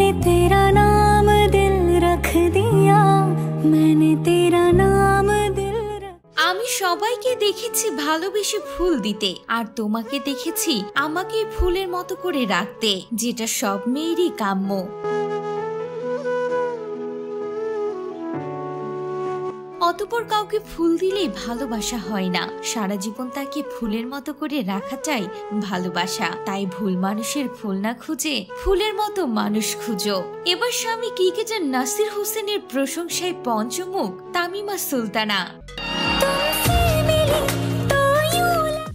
मैंने तेरा नाम दिल रख दिया, मैंने तेरा नाम दिल। আমি সবাইকে দেখেছি ভালোবেসে ফুল দিতে, আর তোমাকে দেখেছি আমাকে ফুলের মতো করে রাখতে, যেটা সব মেয়েরই কাম্য। অতঃপর কাউকে ফুল দিলেই ভালোবাসা হয় না, সারা জীবন তাকে ফুলের মতো করে রাখাটাই ভালোবাসা। তাই ভুল মানুষের ফুল না খুঁজে ফুলের মতো মানুষ খুঁজো। এবার স্বামী ক্রিকেটার নাসির হোসেনের প্রশংসায় পঞ্চমুখ তামিমা সুলতানা।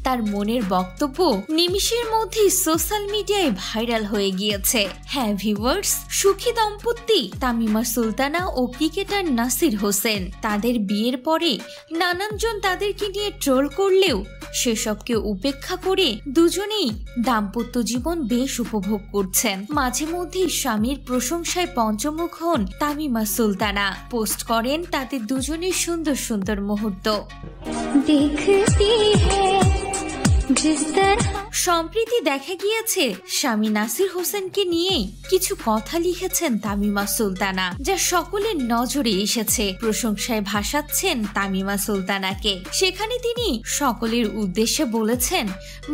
তার মনের বক্তব্য নিমিষের মধ্যে সোশ্যাল মিডিয়ায় ভাইরাল হয়ে গিয়েছে। হ্যাঁ ভিউয়ার্স, সুখী দম্পতি তামিমা সুলতানা ও ক্রিকেটার নাসির হোসেন। তাদের বিয়ের পরে নানানজন তাদেরকে নিয়ে ট্রোল করলেও সেসবকে উপেক্ষা করে দুজনেই দাম্পত্য জীবন বেশ উপভোগ করছেন। মাঝে মধ্যে স্বামীর প্রশংসায় পঞ্চমুখ হন তামিমা সুলতানা, পোস্ট করেন তাদের দুজনের সুন্দর সুন্দর মুহূর্ত। সম্প্রতি দেখা গিয়েছে স্বামী নাসির হোসেনকে নিয়েই কিছু কথা লিখেছেন তামিমা সুলতানা, যা সকলের নজরে এসেছে। প্রশংসায় ভাসাচ্ছেন তামিমা সুলতানাকে। সেখানে তিনি সকলের উদ্দেশ্যে বলেছেন,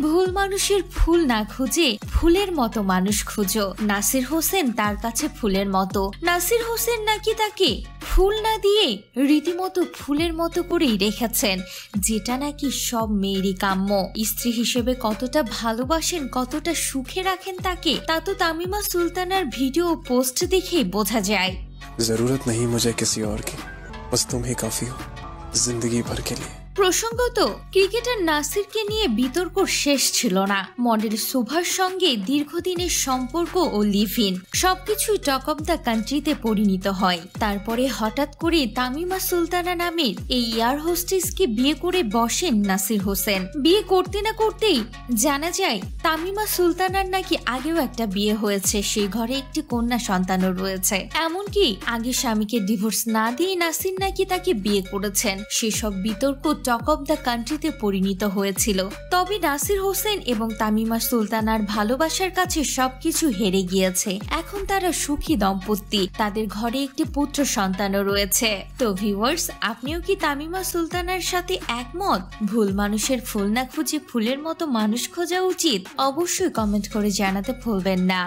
ভুল মানুষের ফুল না খুঁজে ফুলের মতো মানুষ খুঁজো। নাসির হোসেন তার কাছে ফুলের মতো। নাসির হোসেন নাকি তাকে ফুল না দিয়ে রীতিমতো ফুলের মতো করেই রেখেছেন, যেটা নাকি সব মেয়েরই কাম্য। স্ত্রী হিসেবে কতটা ভালোবাসেন, কতটা সুখে রাখেন তাকে, তা তো তামিমা সুলতানার ভিডিও পোস্ট দেখেই বোঝা যায়। জরুরত নেই মুঝে কিসি और की, बस तुम ही काफी हो जिंदगी भर के लिए। প্রসঙ্গত, ক্রিকেটার নাসিরকে নিয়ে বিতর্ক শেষ ছিল না। মডেল শোভার সঙ্গে দীর্ঘদিনের সম্পর্ক ও লিভ ইন সবকিছুই টক অব দ্য কান্ট্রিতে পরিণত হয়। তারপরে হঠাৎ করে তামিমা সুলতানা নামের এই এয়ার হোস্টেসকে বিয়ে করে বসেন নাসির হোসেন। বিয়ে করতে না করতেই জানা যায় তামিমা সুলতানার নাকি আগেও একটা বিয়ে হয়েছে, সেই ঘরে একটি কন্যা সন্তানও রয়েছে। এমনকি আগে স্বামীকে ডিভোর্স না দিয়ে নাসির নাকি তাকে বিয়ে করেছেন। সেসব বিতর্ক টক অব দ্য কান্ট্রিতে পরিণত হয়েছিল। তবে নাসির হোসেন এবং তামিমা সুলতানার ভালোবাসার কাছে সবকিছু হেরে গিয়েছে। এখন তারা সুখী দম্পতি, তাদের ঘরে একটি পুত্র সন্তানও রয়েছে। তো ভিউয়ার্স, আপনিও কি তামিমা সুলতানার সাথে একমত? ভুল মানুষের ফুল না খুঁজে ফুলের মতো মানুষ খোঁজা উচিত? অবশ্যই কমেন্ট করে জানাতে ভুলবেন না।